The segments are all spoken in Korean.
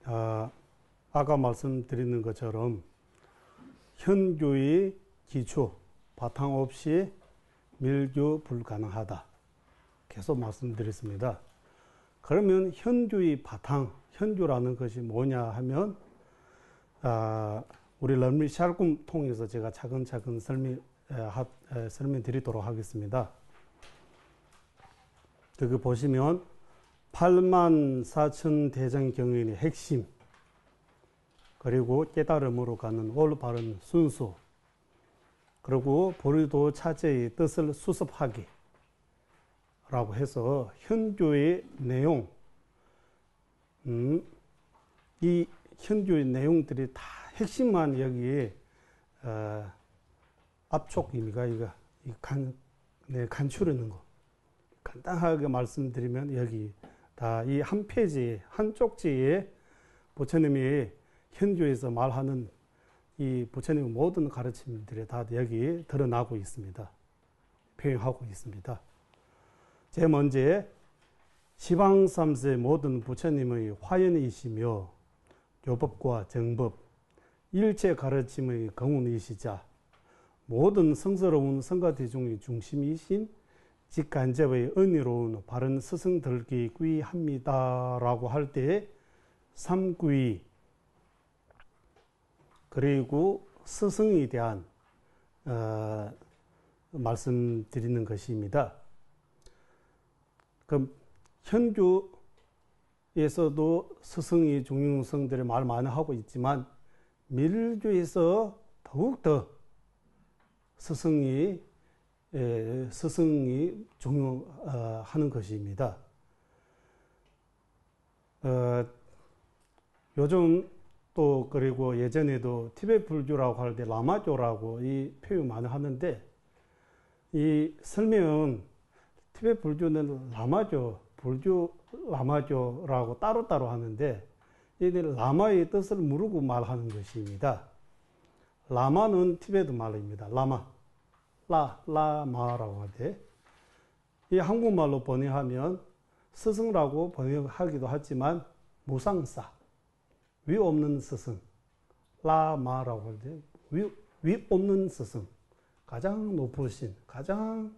아까 말씀드리는 것처럼 현교의 기초, 바탕 없이 밀교 불가능하다. 계속 말씀드렸습니다. 그러면 현교의 바탕, 현교라는 것이 뭐냐 하면, 우리 런미 샬꿈 통해서 제가 차근차근 설명드리도록 하겠습니다. 여기 보시면 84,000 대장경연의 핵심, 그리고 깨달음으로 가는 올바른 순수, 그리고 보리도 차제의 뜻을 수습하기 라고 해서 현교의 내용, 이 현교의 내용들이 다 핵심만 여기에 압축 의미가 간추리는 거. 간단하게 말씀드리면 여기 다 이 한 페이지, 한 쪽지에 부처님이 현교에서 말하는 이 부처님의 모든 가르침들이 다 여기 드러나고 있습니다. 표현하고 있습니다. 제일 먼저 시방 3세 모든 부처님의 화연이시며 교법과 정법, 일체 가르침의 경운이시자 모든 성스러운 성가대중의 중심이신 직간접의 은혜로운 바른 스승들께 귀합니다 라고 할 때 삼귀, 그리고 스승에 대한 말씀드리는 것입니다. 그럼 현교에서도 스승이 중용성들의 말 많이 하고 있지만 밀교에서 더욱더 스승이 중요하는 것입니다. 요즘 또 그리고 예전에도 티베트 불교라고 할 때 라마교라고 이 표현 많이 하는데, 이 설명은 티베트 불교는 라마교, 불교 라마교라고 따로따로 하는데, 이들 라마의 뜻을 모르고 말하는 것입니다. 라마는 티베트 말입니다. 라마, 라마라고 하는데, 이 한국말로 번역하면 스승이라고 번역하기도 하지만 무상사, 위 없는 스승, 라마라고 하는데 위 없는 스승, 가장 높으신, 가장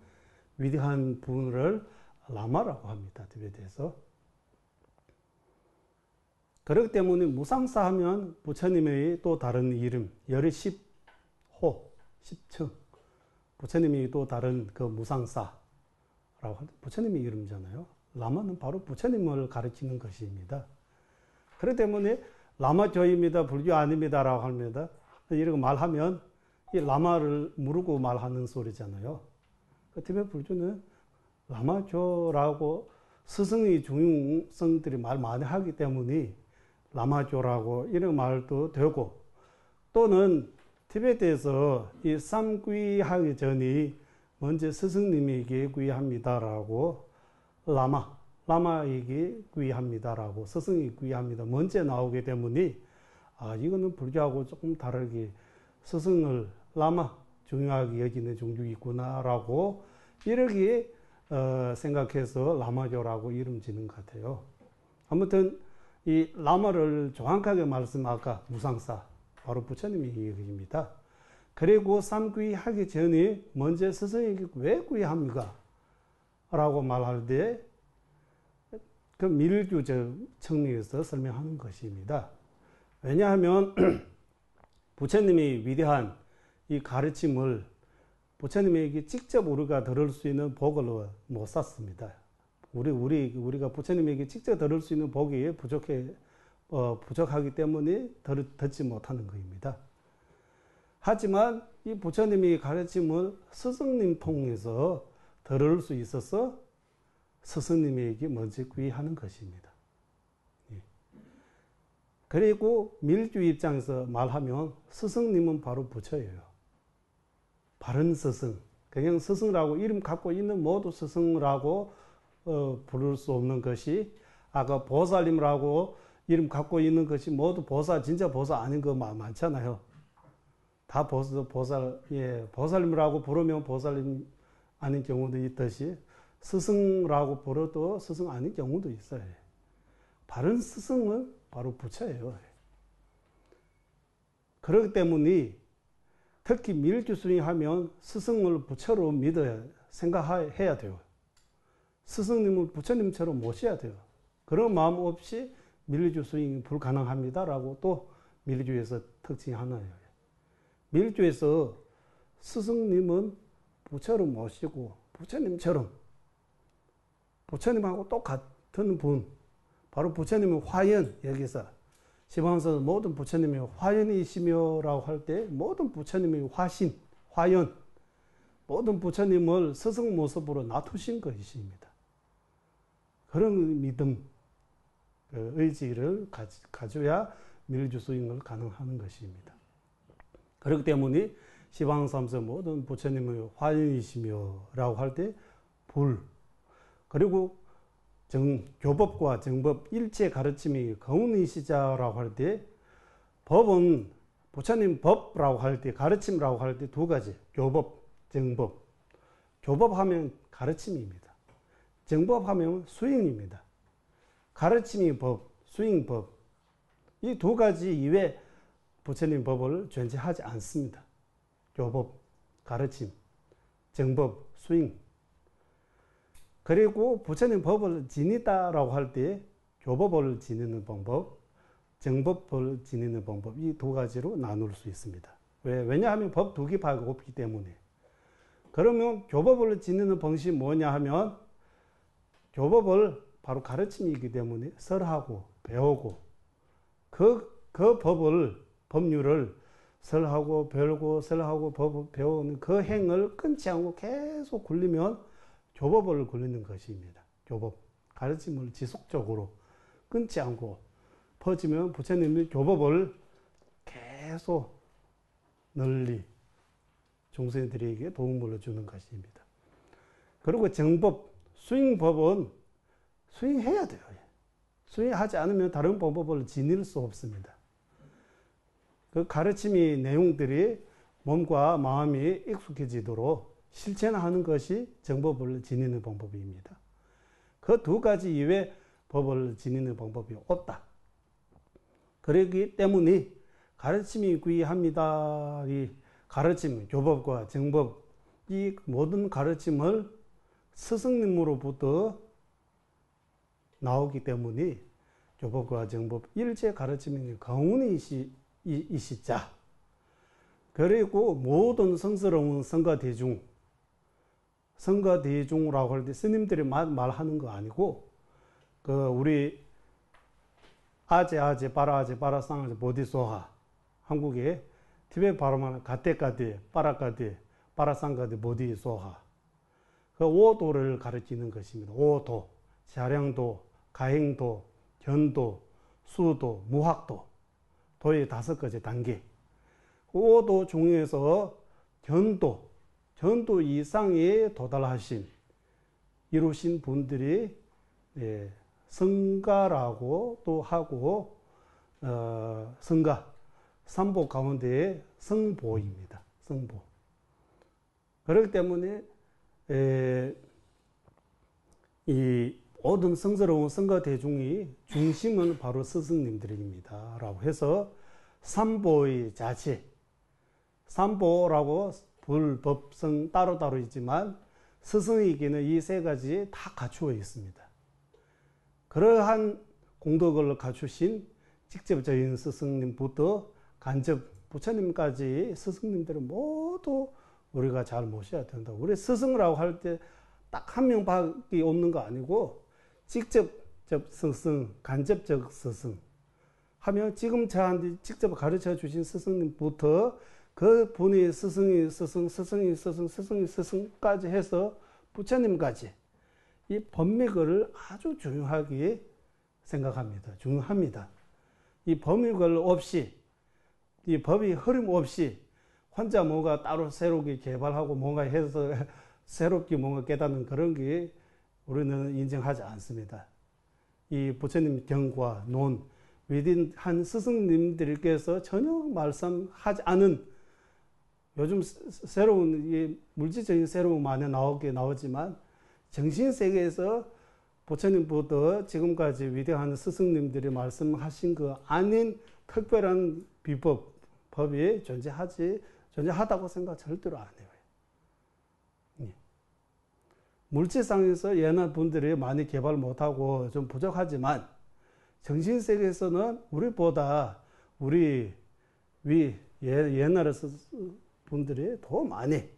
위대한 분을 라마라고 합니다. 티베트에서. 그렇기 때문에 무상사 하면 부처님의 또 다른 이름, 열의 10호, 10층, 부처님이 또 다른 그 무상사라고 하는데 부처님의 이름이잖아요. 라마는 바로 부처님을 가르치는 것입니다. 그렇기 때문에 라마교입니다, 불교 아닙니다라고 합니다. 이렇게 말하면 이 라마를 모르고 말하는 소리잖아요. 티베트 불교는 라마교라고 스승의 중용성들이 말 많이 하기 때문에 라마교라고 이런 말도 되고, 또는 티베트에서 이 삼귀하기 전에 먼저 스승님에게 귀합니다라고 라마에게 귀합니다라고, 스승이 귀합니다 먼저 나오기 때문에 이거는 불교하고 조금 다르게 스승을 라마 중요하게 여기는 종족이 있구나라고 이렇게 생각해서 라마교라고 이름 지는 것 같아요. 아무튼 이 라마를 정확하게 아까 무상사, 바로 부처님의 얘기입니다. 그리고 삼귀하기 전에 먼저 스승에게 왜 귀합니까? 라고 말할 때 그 밀교적 측면에서 설명하는 것입니다. 왜냐하면 부처님의 위대한 이 가르침을 부처님에게 직접 우리가 들을 수 있는 복을 못 샀습니다. 우리가 부처님에게 직접 들을 수 있는 복이 부족하기 때문에 듣지 못하는 것입니다. 하지만 이 부처님의 가르침을 스승님 통해서 들을 수 있어서 스승님에게 먼저 귀하는 것입니다. 그리고 밀주 입장에서 말하면 스승님은 바로 부처예요. 바른 스승. 그냥 스승이라고 이름 갖고 있는 모두 스승이라고 부를 수 없는 것이, 아까 보살님이라고 이름 갖고 있는 것이 모두 진짜 보살 아닌 거 많잖아요. 다 보살님이라고 부르면 보살님 아닌 경우도 있듯이 스승이라고 부르도 스승 아닌 경우도 있어요. 바른 스승은 바로 부처예요. 그렇기 때문에 특히 밀주수행하면 스승을 부처로 믿어야 생각해야 돼요. 스승님을 부처님처럼 모셔야 돼요. 그런 마음 없이 밀주수행이 불가능합니다라고 또 밀주에서 특징이 하나예요. 밀주에서 스승님은 부처로 모시고 부처님처럼 부처님하고 똑같은 분, 바로 부처님의 화연, 여기서 시방에서 모든 부처님이 화연이시며라고 할 때 모든 부처님의 화신, 화연, 모든 부처님을 스승 모습으로 놔두신 것입니다. 그런 믿음, 의지를 가져야 밀주수행을 가능한 것입니다. 그렇기 때문에 시방삼서 모든 부처님의 화연이시며라고 할 때 불, 그리고 교법과 정법 일체 가르침이 거운이시자라고 할 때 법은 부처님 법라고 할 때 가르침이라고 할 때 두 가지, 교법, 정법. 교법하면 가르침입니다. 정법하면 수행입니다. 가르침이 법, 수행 법. 이 두 가지 이외에 부처님 법을 존재하지 않습니다. 교법, 가르침, 정법, 수행. 그리고 부처님 법을 지니다라고 할 때 교법을 지니는 방법, 정법을 지니는 방법, 이 두 가지로 나눌 수 있습니다. 왜냐하면 법 두 개밖에 없기 때문에. 그러면 교법을 지니는 방식이 뭐냐 하면 교법을 바로 가르침이기 때문에 설하고 배우고 그 법률을 설하고 배우고 설하고 법을 배우는 그 행을 끊지 않고 계속 굴리면 교법을 굴리는 것입니다. 교법, 가르침을 지속적으로 끊지 않고 퍼지면 부처님이 교법을 계속 널리 종생들에게 도움을 주는 것입니다. 그리고 정법, 수행법은 수행해야 돼요. 수행하지 않으면 다른 방법을 지닐 수 없습니다. 그 가르침의 내용들이 몸과 마음이 익숙해지도록 실천하는 것이 정법을 지니는 방법입니다. 그 두 가지 이외에 법을 지니는 방법이 없다. 그렇기 때문에 가르침이 귀합니다. 이 가르침, 교법과 정법, 이 모든 가르침을 스승님으로부터 나오기 때문에 교법과 정법 일체 가르침이 가운이시자. 그리고 모든 성스러운 성가대중, 성가대중이라고 할 때 스님들이 말하는 거 아니고 우리 아제 빠라쌍아제 보디소하, 한국에 티베트 발음하는 가테까디 빠라쌍가디 보디소하, 그 5도를 가르치는 것입니다. 5도, 자량도, 가행도, 견도, 수도, 무학도, 도의 5가지 단계. 5도 중에서 견도 이상에 도달하신, 이루신 분들이 성가라고 또 하고, 성가, 삼보 가운데의 성보입니다. 성보. 그렇기 때문에, 이 모든 성스러운 성가 대중이 중심은 바로 스승님들입니다. 라고 해서 삼보의 자체, 삼보라고 불법성 따로따로 있지만 스승에게는 이 세 가지 다 갖추어 있습니다. 그러한 공덕을 갖추신 직접적인 스승님부터 간접 부처님까지 스승님들은 모두 우리가 잘 모셔야 된다. 우리 스승이라고 할 때 딱 한 명밖에 없는 거 아니고 직접적 스승, 간접적 스승 하면 지금 저한테 직접 가르쳐 주신 스승님부터 그 분이 스승까지 해서 부처님까지 이 법맥을 아주 중요하게 생각합니다. 중요합니다. 이 법맥을 없이, 이 법이 흐름 없이 혼자 뭔가 따로 새롭게 개발하고 뭔가 해서 새롭게 뭔가 깨닫는 그런 게 우리는 인정하지 않습니다. 이 부처님 경과, 논, 위대한 스승님들께서 전혀 말씀하지 않은 요즘 새로운 물질적인 새로운 많이 나오지만 정신세계에서 부처님부터 지금까지 위대한 스승님들이 말씀하신 그 아닌 특별한 법이 존재하다고 생각 절대로 안 해요. 예. 물질상에서 옛날 분들이 많이 개발 못하고 좀 부족하지만 정신세계에서는 우리보다 옛날에 분들이 더 많이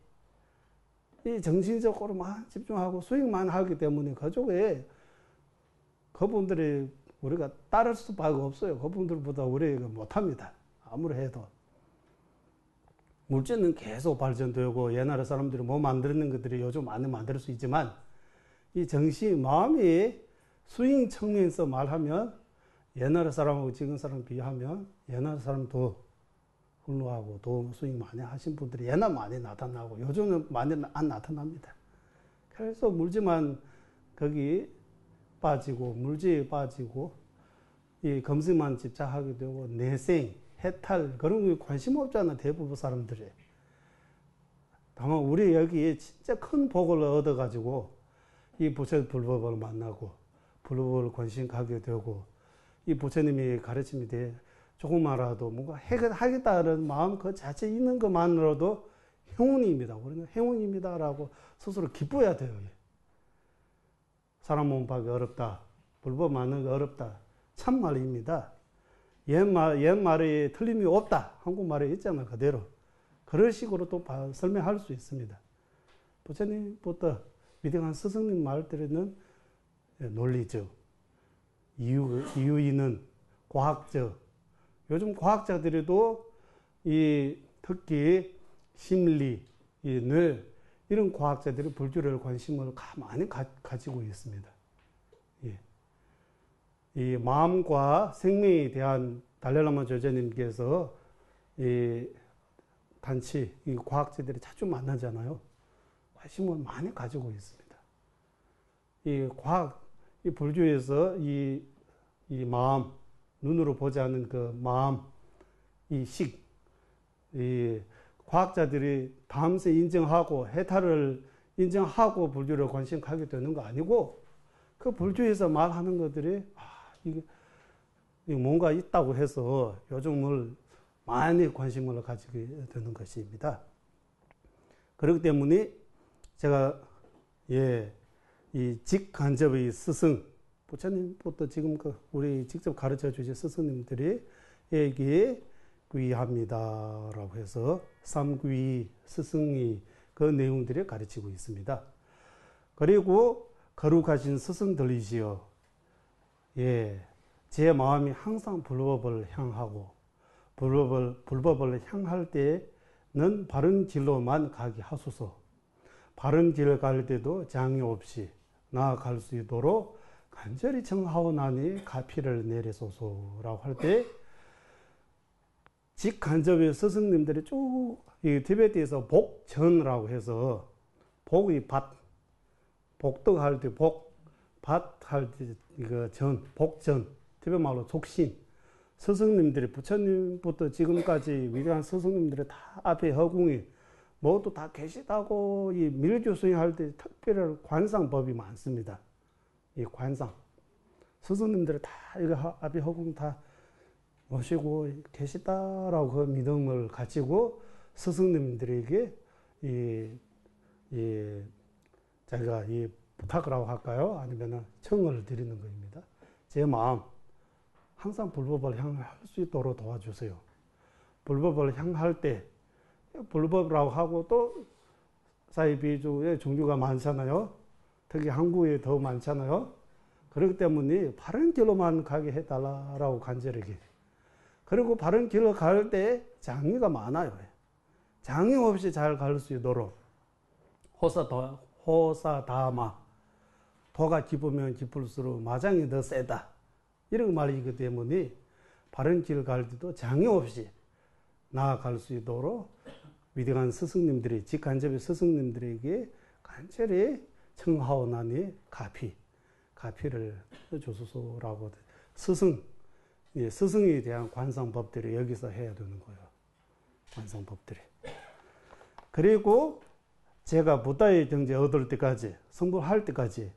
이 정신적으로만 집중하고 수익만 하기 때문에 그쪽에 그분들이 우리가 따를 수밖에 없어요. 그분들보다 우리가 못합니다. 아무리 해도. 물질은 계속 발전되고 옛날 사람들이 뭐 만드는 것들이 요즘 많이 만들 수 있지만 이 정신, 마음이 수익 측면에서 말하면 옛날 사람하고 지금 사람 비하면 옛날 사람도 훌륭하고 더 수익 많이 하신 분들이 옛날 많이 나타나고 요즘은 많이 안 나타납니다. 그래서 물질만 거기 빠지고 물질에 빠지고 이 검색만 집착하게 되고 내생, 해탈 그런 거 관심 없잖아 대부분 사람들이. 다만 우리 여기 진짜 큰 복을 얻어가지고 이 부처 불법을 만나고 불법을 관심 가게 되고 이 부처님이 가르침이 돼 조금만이라도 뭔가 하겠다는 마음 그 자체 있는 것만으로도 행운입니다. 우리는 행운입니다라고 스스로 기뻐야 돼요. 사람 몸 파기 어렵다. 불법 만나기 어렵다. 참말입니다. 옛말에 틀림이 없다. 한국말에 있잖아 그대로. 그런 식으로 또 설명할 수 있습니다. 부처님부터 위대한 스승님 말들은 논리적, 이유 있는 과학적. 요즘 과학자들도 특히 심리, 뇌 이런 과학자들이 불교를 관심을 많이 가지고 있습니다. 예. 이 마음과 생명에 대한 달라라마 조제님께서 이 과학자들이 자주 만나잖아요. 관심을 많이 가지고 있습니다. 이 불교에서 이 마음, 눈으로 보지 않는 그 마음, 이 과학자들이 다음세 인정하고 해탈을 인정하고 불교를 관심 가게 되는 거 아니고 그 불교에서 말하는 것들이 이게 뭔가 있다고 해서 요즘을 많이 관심을 가지게 되는 것입니다. 그렇기 때문에 제가 이 직간접의 스승 부처님부터 지금 우리 직접 가르쳐 주신 스승님들이 여기에 귀합니다라고 해서 삼귀 스승이 그 내용들을 가르치고 있습니다. 그리고 거룩하신 스승들이지요. 제 마음이 항상 불법을 향하고 불법을 향할 때는 바른 길로만 가게 하소서. 바른 길을 갈 때도 장애 없이 나아갈 수 있도록 간절히 청하오나니 가피를 내리소서라고 할 때 직간접의 스승님들이 쭉 이 티베트에서 복전이라고 해서 복의 밭, 복덕할 때 복, 밭할 때 이거 전, 복전, 티베트 말로 족신. 스승님들이 부처님부터 지금까지 위대한 스승님들이 다 앞에 허공이 모두 다 계시다고 이 밀교 수행할 때 특별한 관상법이 많습니다. 이 관상. 스승님들이 다 이거 앞에 허공 다 모시고 계시다라고 그 믿음을 가지고 스승님들에게 자기가 부탁이라고 할까요? 아니면 청을 드리는 것입니다. 제 마음, 항상 불법을 향할 수 있도록 도와주세요. 불법을 향할 때, 불법이라고 하고 또 사이비주의 종류가 많잖아요. 특히 한국에 더 많잖아요. 그렇기 때문에 바른 길로만 가게 해달라고 간절하게. 그리고 바른 길로 갈 때 장애가 많아요. 장애 없이 잘 갈 수 있도록 호사다마 도가 깊으면 깊을수록 마장이 더 세다. 이런 말이기 때문에 바른 길 갈 때도 장애 없이 나아갈 수 있도록 위대한 스승님들이 직간접의 스승님들에게 간절히 청하오나니 가피를 주소서라고 스승에 대한 관상법들이 여기서 해야 되는 거예요. 관상법들이. 그리고 제가 부다의 경제 얻을 때까지, 성불할 때까지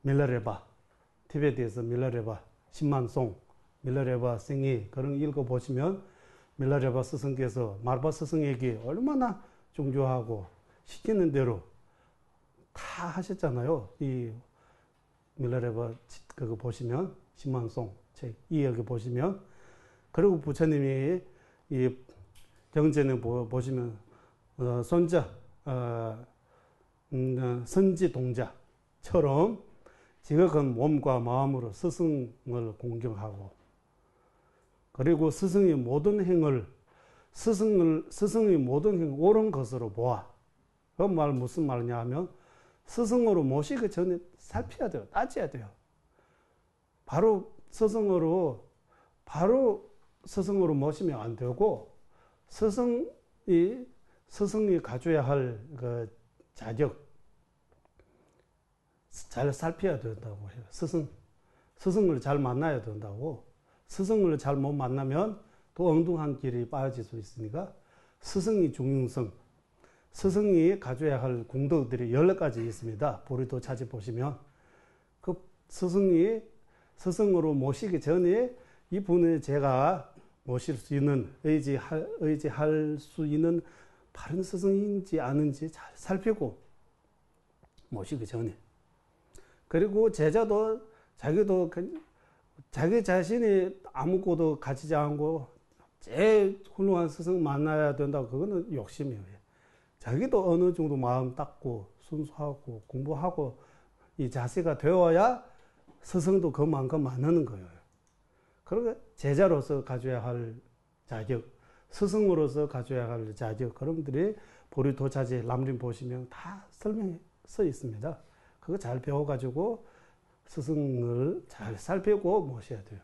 밀라레바, 티베트에서 밀라레바, 10만송, 밀라레바 생이 그런 읽어보시면 밀라레바 스승께서 마르바 스승에게 얼마나 중조하고 시키는 대로 다 하셨잖아요. 이 밀라레바 그거 보시면 10만송 책 이야기 보시면 그리고 부처님이 이 경전에 보시면 손자 선지 동자처럼 지극한 몸과 마음으로 스승을 공경하고 그리고 스승의 모든 행을 스승의 모든 행 옳은 것으로 보아. 그 말 무슨 말이냐 하면 스승으로 모시기 전에 살펴야 돼요. 따져야 돼요. 바로 스승으로 모시면 안 되고 스승이 가져야 할 그 자격 잘 살펴야 된다고 해요. 스승을 잘 만나야 된다고. 스승을 잘 못 만나면 또 엉뚱한 길이 빠질 수 있으니까 스승의 중요성, 스승이 가져야 할 공덕들이 14가지 있습니다. 보리도 찾아보시면 그 스승으로 모시기 전에 이분을 제가 모실 수 있는 의지할 수 있는 바른 스승인지 아닌지 잘 살피고 모시기 전에 그리고 제자도 자기도 자기 자신이 아무것도 가지지 않고 제일 훌륭한 스승 만나야 된다고 그거는 욕심이에요. 자기도 어느 정도 마음 닦고 순수하고 공부하고 이 자세가 되어야 스승도 그만큼 만나는 거예요. 그러니까 제자로서 가져야 할 자격, 스승으로서 가져야 할 자격 그런 것들이 보리도자재 람림 보시면 다 설명해 써 있습니다. 그거 잘 배워가지고 스승을 잘 살피고 모셔야 돼요.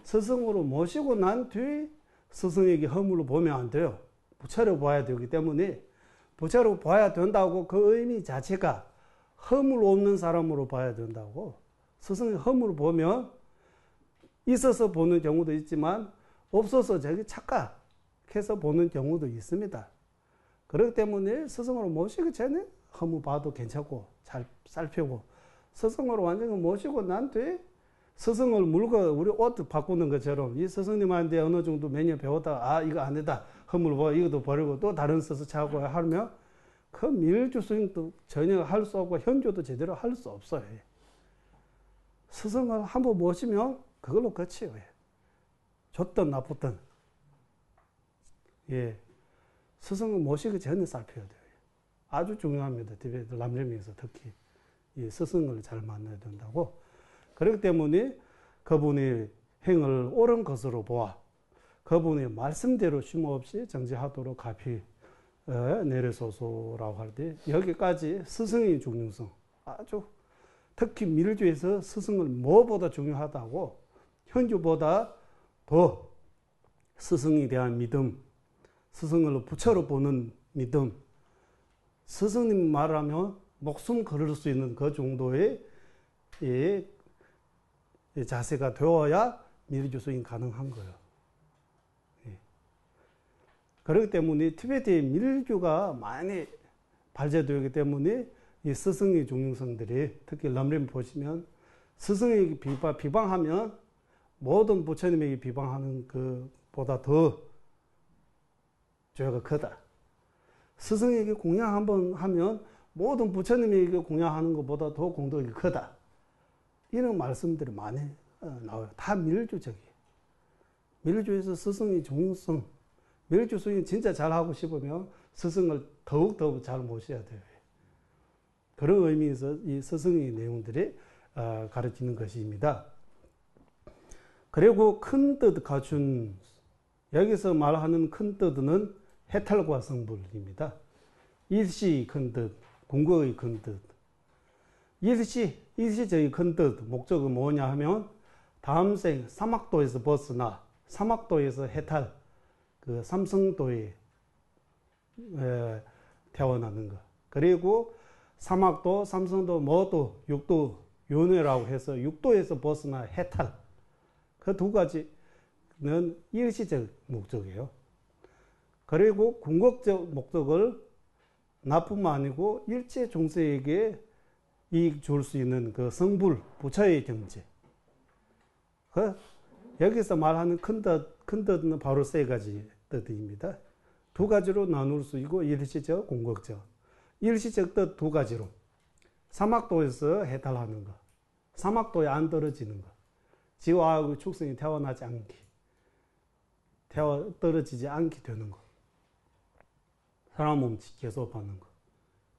스승으로 모시고 난 뒤 스승에게 허물을 보면 안 돼요. 부처로 봐야 되기 때문에 부처로 봐야 된다고 그 의미 자체가 허물 없는 사람으로 봐야 된다고. 스승의 허물을 보면 있어서 보는 경우도 있지만 없어서 저기 착각해서 보는 경우도 있습니다. 그렇기 때문에 스승으로 모시기 전에 허물 봐도 괜찮고 잘 살피고 스승으로 완전히 모시고 난 뒤에 스승을 물고 우리 옷 바꾸는 것처럼 이 스승님한테 어느 정도 몇 년 배웠다가 이거 안 되다 허물 봐 이것도 버리고 또 다른 스승 찾고 하면 그 밀주 스승도 전혀 할 수 없고 현조도 제대로 할 수 없어요. 스승을 한번 모시면 그걸로 끝이에요. 좋든 나쁘든 스승을 모시기 전에 살펴야 돼요. 아주 중요합니다. 티베트 람림에서 특히 이 스승을 잘 만나야 된다고. 그렇기 때문에 그분의 행을 옳은 것으로 보아 그분의 말씀대로 쉼없이 정지하도록 가피 내려소서라고 할 때 여기까지 스승의 중요성 아주 특히 밀주에서 스승을 뭐보다 중요하다고 현주보다 더 스승에 대한 믿음 스승을 부처로 보는 믿음 스승님 말하면 목숨 걸을 수 있는 그 정도의 자세가 되어야 밀주 수행 가능한 거예요. 그렇기 때문에 티베트의 밀주가 많이 발전되기 때문에 이 스승의 중요성들이 특히 람림 보시면 스승에게 비방하면 모든 부처님에게 비방하는 것보다 더 죄가 크다. 스승에게 공양 한번 하면 모든 부처님에게 공양하는 것보다 더 공덕이 크다. 이런 말씀들이 많이 나와요. 다 밀주적이에요. 밀주에서 스승의 중요성, 밀주 수행 진짜 잘하고 싶으면 스승을 더욱더욱 잘 모셔야 돼요. 그런 의미에서 이 스승의 내용들이 가르치는 것입니다. 그리고 큰 뜻 갖춘, 여기서 말하는 큰 뜻은 해탈과 성불입니다. 일시 큰 뜻, 궁극의 큰 뜻. 일시적인 큰 뜻, 목적은 뭐냐 하면 다음 생 사막도에서 벗어나 사막도에서 해탈, 그 삼성도에 태어나는 것. 그리고 사막도, 삼성도, 모도, 육도, 윤회라고 해서 육도에서 벗어나 해탈. 그 두 가지는 일시적 목적이에요. 그리고 궁극적 목적을 나뿐만 아니고 일체 중생에게 이익 줄 수 있는 그 성불, 부처의 경제. 여기서 말하는 큰 뜻은 바로 세 가지 뜻입니다. 두 가지로 나눌 수 있고 일시적, 공격적. 일시적 뜻 두 가지로. 사막도에서 해탈하는 것. 사막도에 안 떨어지는 것. 지화하고 축생이 태어나지 않기. 떨어지지 않게 되는 것. 사람 몸 계속 받는 것.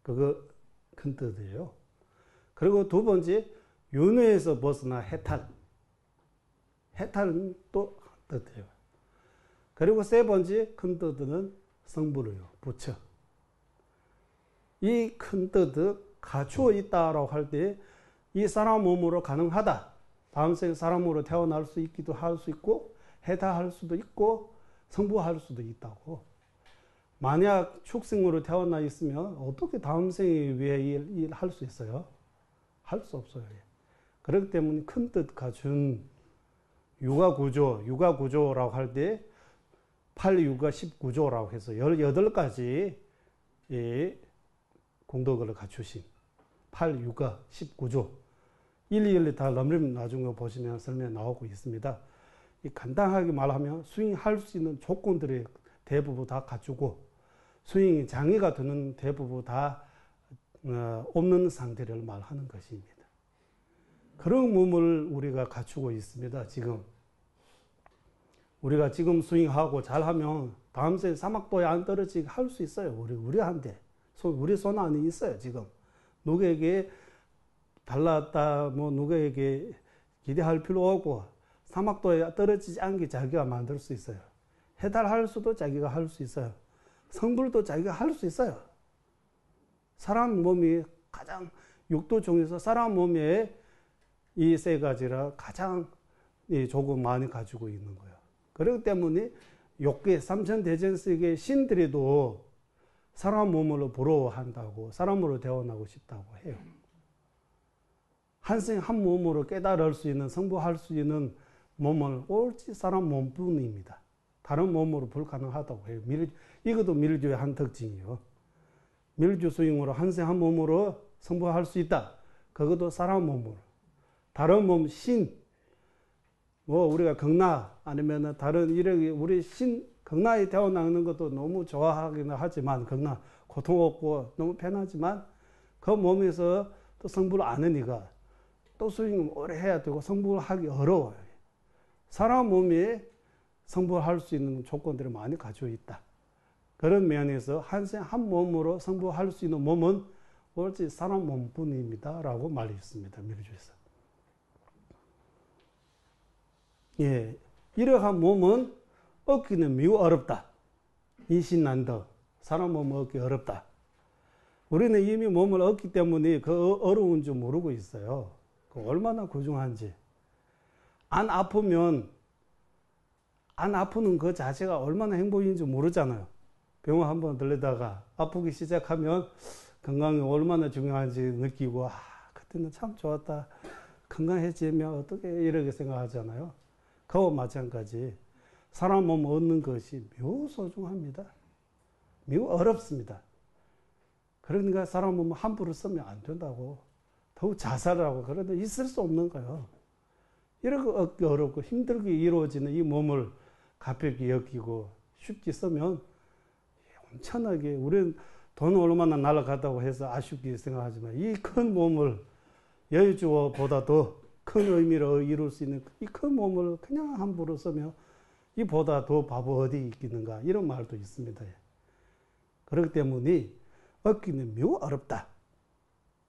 그거 큰 뜻이에요. 그리고 두 번째, 윤회에서 벗어나 해탈. 해탈은 또 뜻이에요. 그리고 세 번째 큰 뜻은 성부를요. 부처. 이 큰 뜻을 갖추어 있다라고 할 때 이 사람 몸으로 가능하다. 다음 생 사람으로 태어날 수 있기도 할 수 있고 해탈할 수도 있고 성부할 수도 있다고. 만약 축생으로 태어나 있으면 어떻게 다음 생에 위해 일할 수 있어요? 할 수 없어요. 그렇기 때문에 큰 뜻 갖춘 육아구조라고 할 때 8육아 19조라고 해서 18가지 공덕을 갖추신 8육아 19조 일일이 다 넘림 나중에 보시면 설명 나오고 있습니다. 간단하게 말하면 수행할 수 있는 조건들이 대부분 다 갖추고 수행이 장애가 되는 대부분 다 없는 상태를 말하는 것입니다. 그런 몸을 우리가 갖추고 있습니다. 지금 우리가 지금 수행하고 잘하면 다음 생 사막도에 안 떨어지게 할 수 있어요. 우리한테 우리 손 안에 있어요. 지금 누구에게 달랐다 누구에게 기대할 필요 없고 사막도에 떨어지지 않게 자기가 만들 수 있어요. 해탈할 수도 자기가 할 수 있어요. 성불도 자기가 할 수 있어요. 사람 몸이 가장 육도 중에서 사람 몸에 이 세 가지라 가장 조금 많이 가지고 있는 거예요. 그렇기 때문에 욕계 삼천대천세계 신들이도 사람 몸으로 부러워한다고 사람으로 태어나고 싶다고 해요. 한생 한 몸으로 깨달을 수 있는 성부할 수 있는 몸은 오직 사람 몸뿐입니다. 다른 몸으로 불가능하다고 해요. 이것도 밀주의 한 특징이에요. 밀주 수행으로 한생 한 몸으로 성부할 수 있다. 그것도 사람 몸으로. 다른 몸 신, 우리가 극나 아니면 다른 이력이 우리 극나에 태어나는 것도 너무 좋아하기는 하지만 극나 고통 없고 너무 편하지만 그 몸에서 또 성부를 안 하니까 또 수행을 오래 해야 되고 성부를 하기 어려워요. 사람 몸에 성부할 수 있는 조건들이 많이 가지고 있다. 그런 면에서 한생 한 몸으로 성부할 수 있는 몸은 오직 사람 몸뿐입니다. 라고 말했습니다. 밀주에서. 이러한 몸은 얻기는 매우 어렵다. 인신난더. 사람 몸을 얻기 어렵다. 우리는 이미 몸을 얻기 때문에 그 어려운 줄 모르고 있어요. 그 얼마나 고중한지. 안 아프면 안 아프는 그 자체가 얼마나 행복인지 모르잖아요. 병원 한번 들리다가 아프기 시작하면 건강이 얼마나 중요한지 느끼고 그때는 참 좋았다. 건강해지면 어떻게 이렇게 생각하잖아요. 그와 마찬가지 사람 몸 얻는 것이 매우 소중합니다. 매우 어렵습니다. 그러니까 사람 몸 함부로 쓰면 안 된다고. 더욱 자살하고 그런데 있을 수 없는 거예요. 이렇게 얻기 어렵고 힘들게 이루어지는 이 몸을 가볍게 여기고 쉽게 쓰면 엄청나게 우리는 돈 얼마나 날아갔다고 해서 아쉽게 생각하지만 이 큰 몸을 여유주어보다 더 큰 의미로 이룰 수 있는 이 큰 몸을 그냥 함부로 쓰면 이보다 더 바보 어디 있겠는가 이런 말도 있습니다. 그렇기 때문에 얻기는 매우 어렵다.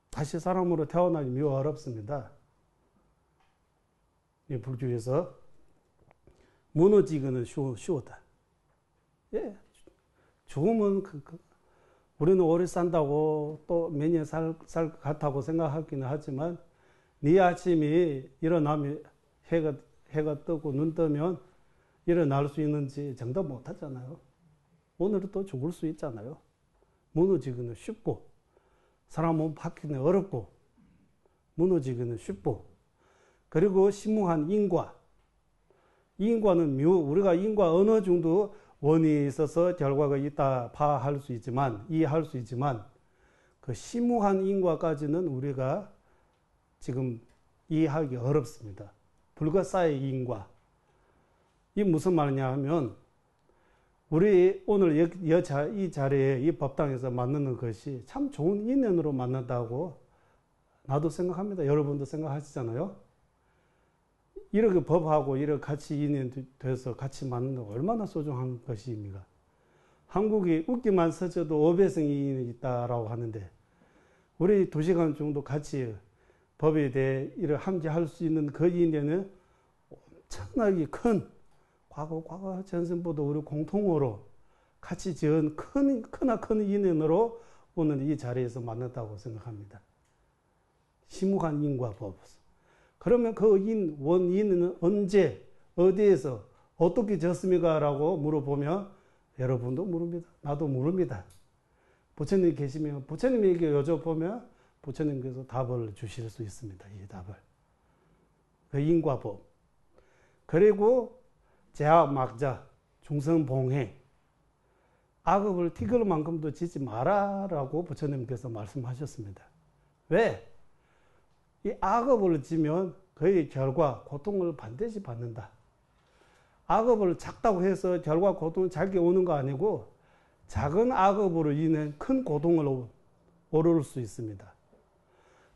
다시 사람으로 태어나기 매우 어렵습니다. 이 불교에서 무너지기는 쉬우다. 죽으면 우리는 오래 산다고 또 몇 년 살 것 같다고 생각하기는 하지만 네 아침이 일어나면 해가 뜨고 눈 뜨면 일어날 수 있는지 정답 못 하잖아요. 오늘은 또 죽을 수 있잖아요. 무너지기는 쉽고 사람 몸 바뀌기는 어렵고 무너지기는 쉽고 그리고 심무한 인과. 인과는 우리가 인과 어느 정도 원인이 있어서 결과가 있다 파할 수 있지만 이해할 수 있지만 그 심무한 인과까지는 우리가 지금 이해하기 어렵습니다. 불가사의 인과. 이 무슨 말이냐 하면 우리 오늘 이 자리에 이 법당에서 만나는 것이 참 좋은 인연으로 만난다고 나도 생각합니다. 여러분도 생각하시잖아요. 이렇게 법하고 이렇게 같이 인연 돼서 같이 만나는 거 얼마나 소중한 것입니까? 한국이 웃기만 서져도 500성이 있다라고 하는데 우리 2시간 정도 같이 법에 대해 이를 함께 할 수 있는 그 인연은 엄청나게 큰 과거 전생보다 우리 공통으로 같이 지은 크나큰 인연으로 오늘 이 자리에서 만났다고 생각합니다. 심무한 인과 법. 그러면 그 원인은 언제, 어디에서, 어떻게 졌습니까? 라고 물어보면 여러분도 모릅니다. 나도 모릅니다. 부처님 계시면 부처님에게 여쭤보면 부처님께서 답을 주실 수 있습니다. 이 답을. 그 인과 법. 그리고 제약 막자, 중성봉해. 악업을 티끌 만큼도 짓지 마라라고 부처님께서 말씀하셨습니다. 왜? 이 악업을 지면 그의 결과, 고통을 반드시 받는다. 악업을 작다고 해서 결과, 고통이 작게 오는 거 아니고 작은 악업으로 인해 큰 고통을 오를 수 있습니다.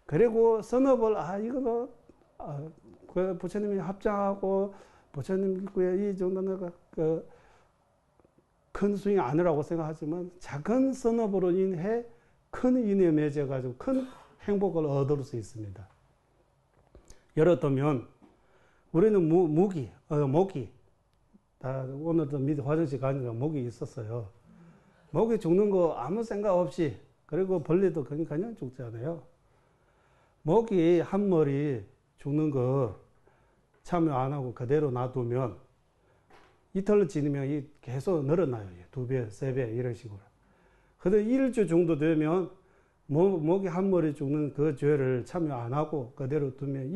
그리고 선업을, 이거 그 부처님이 합장하고 부처님께 이 정도는 큰 수익이 아니라고 생각하지만 작은 선업으로 인해 큰 인에 맺어가지고 큰 행복을 얻을 수 있습니다. 예를 들면 우리는 모기 오늘도 밑에 화장실 가니까 모기 있었어요. 모기 죽는 거 아무 생각 없이 그리고 벌레도 그냥 죽잖아요. 모기 한 마리 죽는 거 참여 안 하고 그대로 놔두면 이틀 지나면 계속 늘어나요. 2배, 3배 이런 식으로. 근데 일주 정도 되면 모기 한 마리 죽는 그 죄를 참여 안 하고 그대로 두면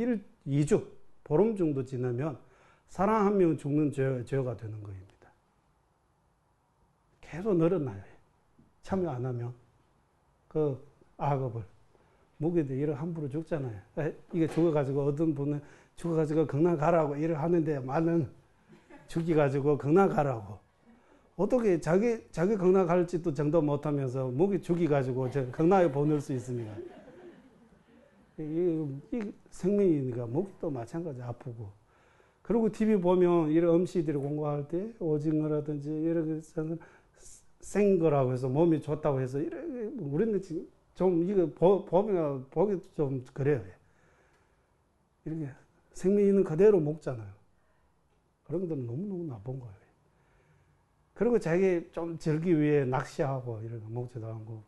2주, 보름 정도 지나면 사람 한 명 죽는 죄가 되는 겁니다. 계속 늘어나요. 참여 안 하면. 그 악업을. 모기도 이렇게 함부로 죽잖아요. 이게 죽어가지고 어떤 분은 죽어가지고 경남 가라고 이렇게 하는데 많은 죽여가지고 경남 가라고. 어떻게 자기 경남 갈지도 정도 못하면서 모기 죽여가지고 경남에 보낼 수 있습니까? 이 생명이니까 모기도 마찬가지 아프고. 그리고 TV 보면 이런 음식들이 공부할 때 오징어라든지 이런 생 거라고 해서 몸이 좋다고 해서 우리는 지금 좀 이거 보면 보기 좀 그래요. 이렇게 생명 있는 그대로 먹잖아요. 그런 것들은 너무너무 나쁜 거예요. 그리고 자기 좀 즐기 위해 낚시하고 이런 거 먹지도 않고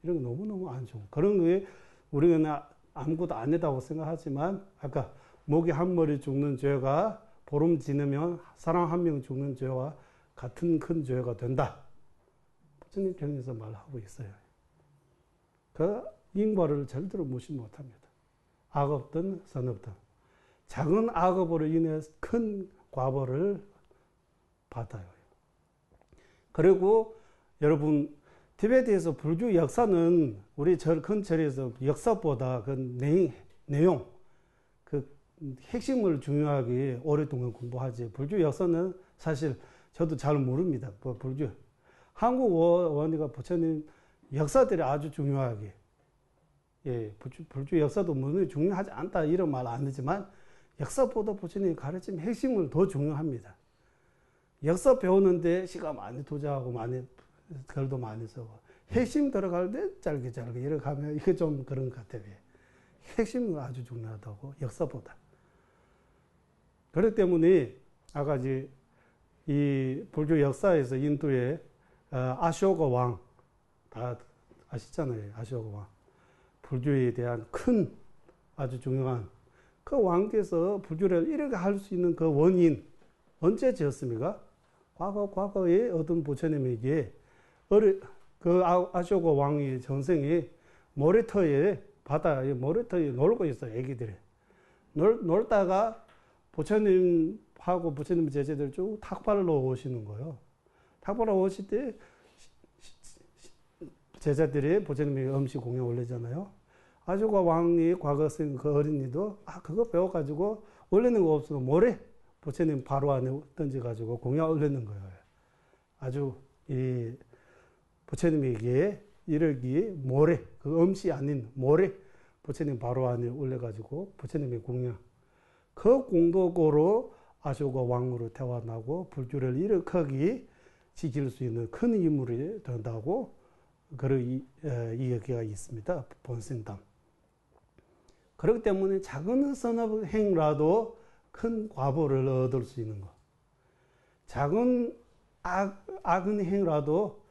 이런 거 너무너무 안 좋은 그런 거에 우리는 아무것도 안 했다고 생각하지만 아까 모기 한 마리 죽는 죄가 보름 지나면 사람 한 명 죽는 죄와 같은 큰 죄가 된다. 부처님 경에서 말하고 있어요. 그 인과를 절대로 무시 못합니다. 악업든 선업든 작은 악업으로 인해 큰 과보를 받아요. 그리고 여러분 티베트에서 불교 역사는 우리 큰 절에서 역사보다 그 내용 그 핵심을 중요하게 오랫동안 공부하지. 불교 역사는 사실 저도 잘 모릅니다. 불교 한국 원리가 부처님 역사들이 아주 중요하게 불교 역사도 물론 중요하지 않다 이런 말 안 하지만 역사보다 부처님이 가르친 핵심을 더 중요합니다. 역사 배우는데 시간 많이 투자하고 글도 많이 쓰고 핵심 들어갈 때 짧게 이렇게 하면 이게 좀 그런 것 같아요. 핵심은 아주 중요하다고 역사보다. 그렇기 때문에 아까 이 불교 역사에서 인도의 아쇼가 왕 다 아시잖아요. 아쇼가 왕 불교에 대한 큰 아주 중요한 그 왕께서 불교를 이렇게 할 수 있는 그 원인 언제 지었습니까? 과거에 어떤 부처님에게 그 아쇼가 왕의 전생에 모래터에 바다에 모래터에 놀고 있어요. 애기들이 놀다가 부처님하고 부처님 제자들 쭉 탁발로 오시는 거예요. 탁발로 오실 때 제자들이 부처님에게 음식 공연 올리잖아요. 아쇼가 왕이 과거 쓴 그 어린이도 그거 배워가지고 올리는 거 없어도 모래 부처님 바로 안에 던져가지고 공양 올리는 거예요. 아주 이 부처님에게 이르기 모래, 그 음시 아닌 모래 부처님 바로 안에 올려가지고 부처님의 공양, 그 공덕으로 아쇼가 왕으로 태어나고 불교를 이렇게 지킬 수 있는 큰 인물이 된다고 그런 이야기가 있습니다. 본생담. 그렇기 때문에 작은 선업행라도 큰 과보를 얻을 수 있는 것. 작은 악은 행라도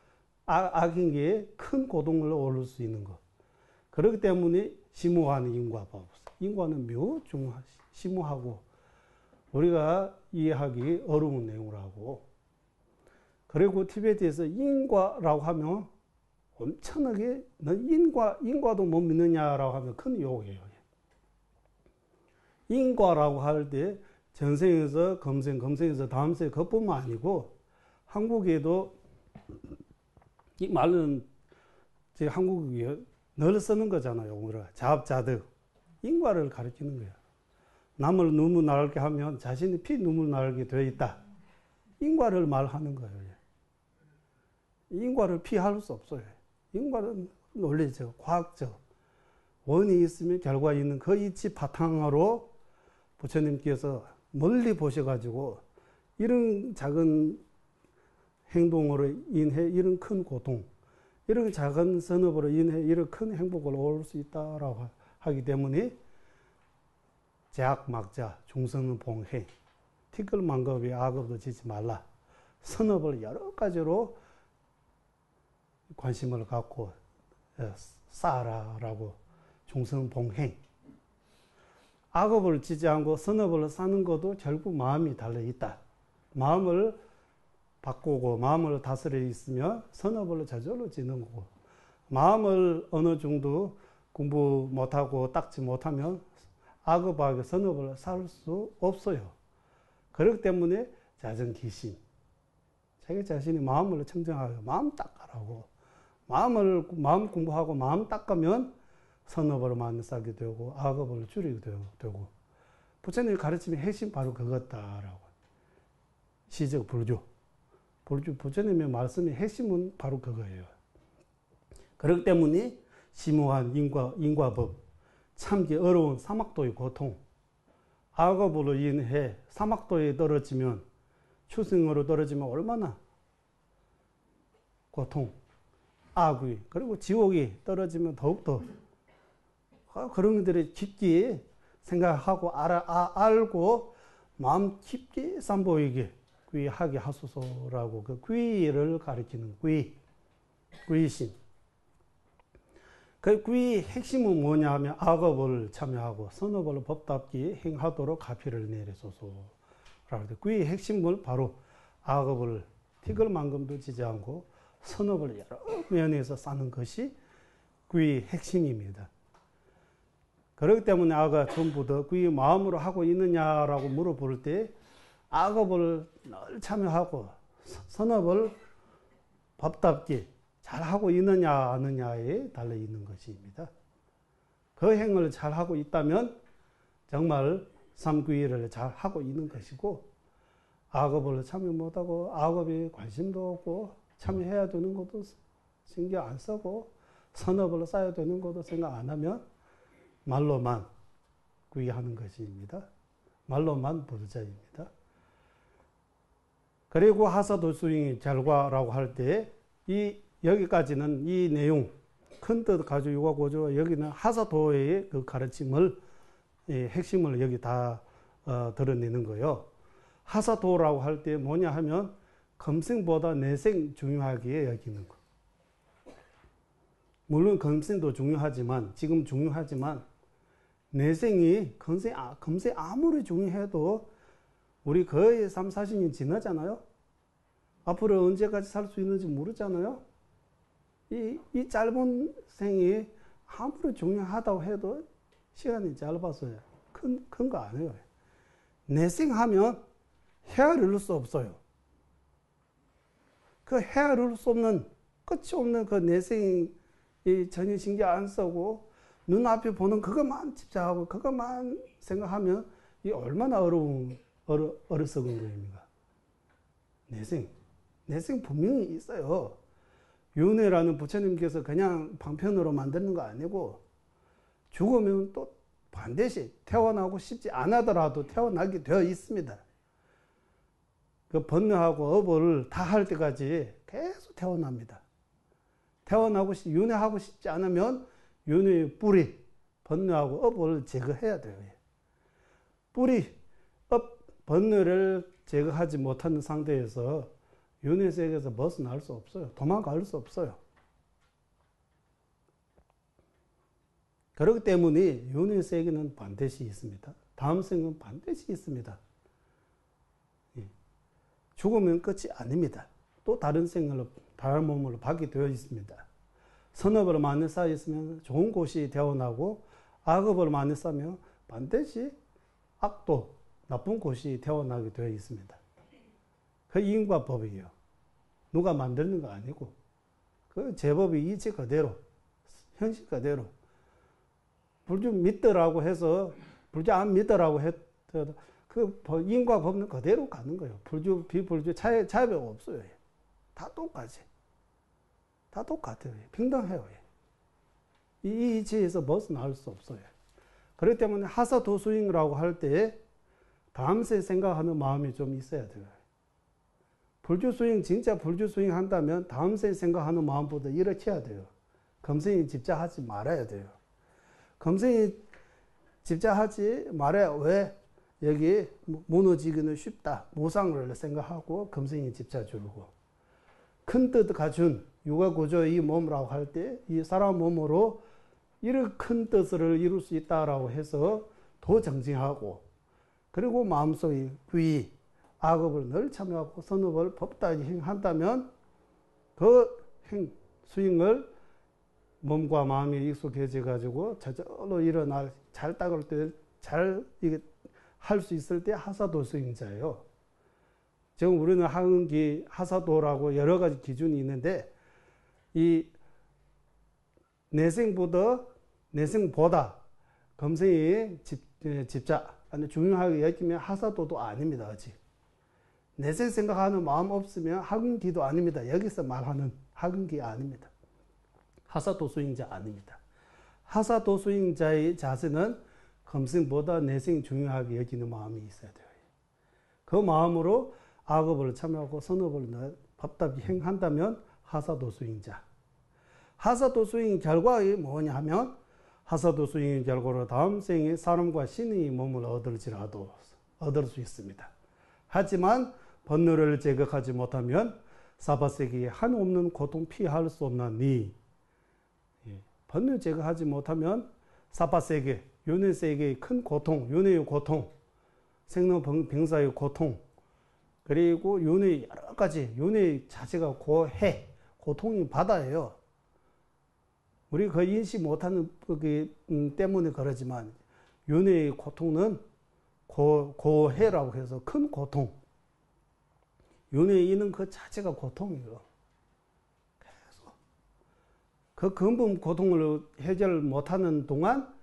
악인 게 큰 고통을 얻을 수 있는 것. 그렇기 때문에 심오한 인과법. 인과는 매우 심오하고 우리가 이해하기 어려운 내용이라고. 그리고 티베트에서 인과라고 하면 엄청나게 넌 인과도 못 믿느냐라고 하면 큰 욕이에요. 인과라고 할 때 전생에서 검생에서 다음생 그것뿐만 아니고 한국에도 이 말은 제 한국에 늘 쓰는 거잖아요. 오늘 자업자득 인과를 가르치는 거예요. 남을 눈물 나게 하면 자신이 피 눈물 나게 되어 있다. 인과를 말하는 거예요. 인과를 피할 수 없어요. 인과는 논리적, 과학적 원이 있으면 결과 있는 그 이치 바탕으로 부처님께서 멀리 보셔가지고 이런 작은 행동으로 인해 이런 큰 고통, 이런 작은 선업으로 인해 이런 큰 행복을 얻을 수 있다라고 하기 때문에 제약 막자, 중성은 봉행, 티끌만급에 악업도 지지 말라. 선업을 여러 가지로 관심을 갖고 쌓아라라고 중성은 봉행. 악업을 지지 않고 선업을 사는 것도 결국 마음이 달려있다. 마음을 바꾸고 마음을 다스려 있으면 선업을 저절로 지는 거고, 마음을 어느 정도 공부 못하고 닦지 못하면 악업하게 선업을 살 수 없어요. 그렇기 때문에 자정기심, 자기 자신이 마음을 청정하고 마음 닦아라고, 마음 공부하고 마음 닦으면 선업을 많이 쌓게 되고 악업을 줄이게 되고, 부처님이 가르치면 핵심 바로 그것다라고. 시적 불교, 부처님의 말씀의 핵심은 바로 그거예요. 그렇기 때문에 심오한 인과법, 참기 어려운 사막도의 고통, 악업으로 인해 사막도에 떨어지면, 추승으로 떨어지면 얼마나 고통, 악의, 그리고 지옥이 떨어지면 더욱더 그런 것들을 깊게 생각하고 알고 마음 깊게 삼보이게 귀하게 하소서라고 그 귀를 가리키는 귀신. 그 귀의 핵심은 뭐냐 하면 악업을 참여하고 선업을 법답게 행하도록 가피를 내리소서라고. 귀의 핵심은 바로 악업을 티끌만큼도 지지 않고 선업을 여러 면에서 쌓는 것이 귀의 핵심입니다. 그렇기 때문에 아가 전부 다 귀의 마음으로 하고 있느냐라고 물어볼 때 악업을 늘 참여하고 선업을 법답게 잘하고 있느냐 아느냐에 달려있는 것입니다. 그 행을 잘하고 있다면 정말 삼귀를 잘하고 있는 것이고, 악업을 참여 못하고 악업에 관심도 없고 참여해야 되는 것도 신경 안 쓰고 선업을 쌓아야 되는 것도 생각 안 하면 말로만 귀하는 것입니다. 말로만 부르자입니다. 그리고 하사도수잉의 결과라고 할 때 여기까지는 이 내용 큰 뜻 가지고 유과고조, 여기는 하사도의 그 가르침을 핵심을 여기 다 드러내는 거예요. 하사도라고 할 때 뭐냐 하면 검생보다 내생 중요하게 여기는 거. 물론 검생도 중요하지만, 지금 중요하지만 내생이 검생 아무리 중요해도 우리 거의 3, 40년 지나잖아요. 앞으로 언제까지 살 수 있는지 모르잖아요. 이 짧은 생이 아무리 중요하다고 해도 시간이 짧아서요. 큰 거 아니에요. 내생하면 헤아릴 수 없어요. 그 헤아릴 수 없는, 끝이 없는 그 내생이 전혀 신경 안 쓰고 눈앞에 보는 그것만 집착하고 그것만 생각하면 이 얼마나 어리석은 거입니까? 내생 분명히 있어요. 윤회라는 부처님께서 그냥 방편으로 만드는 거 아니고 죽으면 또 반드시 태어나고 싶지 않아더라도 태어나게 되어 있습니다. 그 번뇌하고 업을 다 할 때까지 계속 태어납니다. 윤회하고 싶지 않으면 윤회의 뿌리, 번뇌하고 업을 제거해야 돼요. 뿌리, 업, 번뇌를 제거하지 못하는 상태에서 윤회 세계에서 벗어날 수 없어요. 도망갈 수 없어요. 그렇기 때문에 윤회 세계는 반드시 있습니다. 다음 생은 반드시 있습니다. 죽으면 끝이 아닙니다. 또 다른 생을 다른 몸으로 받게 되어 있습니다. 선업을 많이 쌓였으면 좋은 곳이 태어나고 악업을 많이 쌓으면 반드시 악도 나쁜 곳이 태어나게 되어 있습니다. 그 인과 법이에요. 누가 만드는 거 아니고 그 제법이 이치 그대로 현실 그대로 불주 믿더라고 해서 불주 안 믿더라고 해도 그 인과 법은 그대로 가는 거예요. 불주 비불주 차이가 없어요. 다 똑같이. 다 똑같아요.平等해요. 이 이치에서 벗어날 수 없어요. 그렇기 때문에 하사도수잉이라고 할 때 다음세 생각하는 마음이 좀 있어야 돼요. 불주수잉, 진짜 불주수잉 한다면 다음세 생각하는 마음보다 이렇게 해야 돼요. 검생이 집착하지 말아야 돼요. 검생이 집착하지 말아야 왜? 여기 무너지기는 쉽다. 무상을 생각하고 검생이 집착 줄고. 큰 뜻 갖춘 육아구조 이 몸이라고 할 때 이 사람 몸으로 이런 큰 뜻을 이룰 수 있다라고 해서 더 정진하고 그리고 마음속에 귀, 악업을 늘 참여하고 선업을 법다히 행한다면 그 수행을 몸과 마음이 익숙해져 가지고 저절로 일어날 잘 닦을 때 잘 이게 할 수 있을 때 하사도 수행자예요. 지금 우리는 하은기, 하사도라고 여러 가지 기준이 있는데 이 내생보다 검생이 집착, 중요하게 여기면 하사도도 아닙니다. 아직. 내생 생각하는 마음 없으면 하근기도 아닙니다. 여기서 말하는 하근기 아닙니다. 하사도 수행자 아닙니다. 하사도 수행자의 자세는 검생보다 내생 중요하게 여기는 마음이 있어야 돼요. 그 마음으로 악업을 참여하고 선업을 법답히 행한다면 하사도 수행자. 하사도 수행의 결과가 뭐냐 하면 하사도 수행의 결과로 다음 생에 사람과 신의 몸을 얻을지라도 얻을 수 있습니다. 하지만 번뇌를 제거하지 못하면 사바세계에 한없는 고통 피할 수 없나니 번뇌 제거하지 못하면 사바세계, 윤회세계의 큰 고통, 윤회의 고통, 생로병사의 고통, 그리고 윤회의 여러 가지, 윤회의 자체가 고해, 고통이 바다예요. 우리 그 인식 못하는 때문에 그러지만 윤회의 고통은 고해라고 해서 큰 고통. 윤회에 있는 그 자체가 고통이에요. 계속. 그 근본 고통을 해결 못하는 동안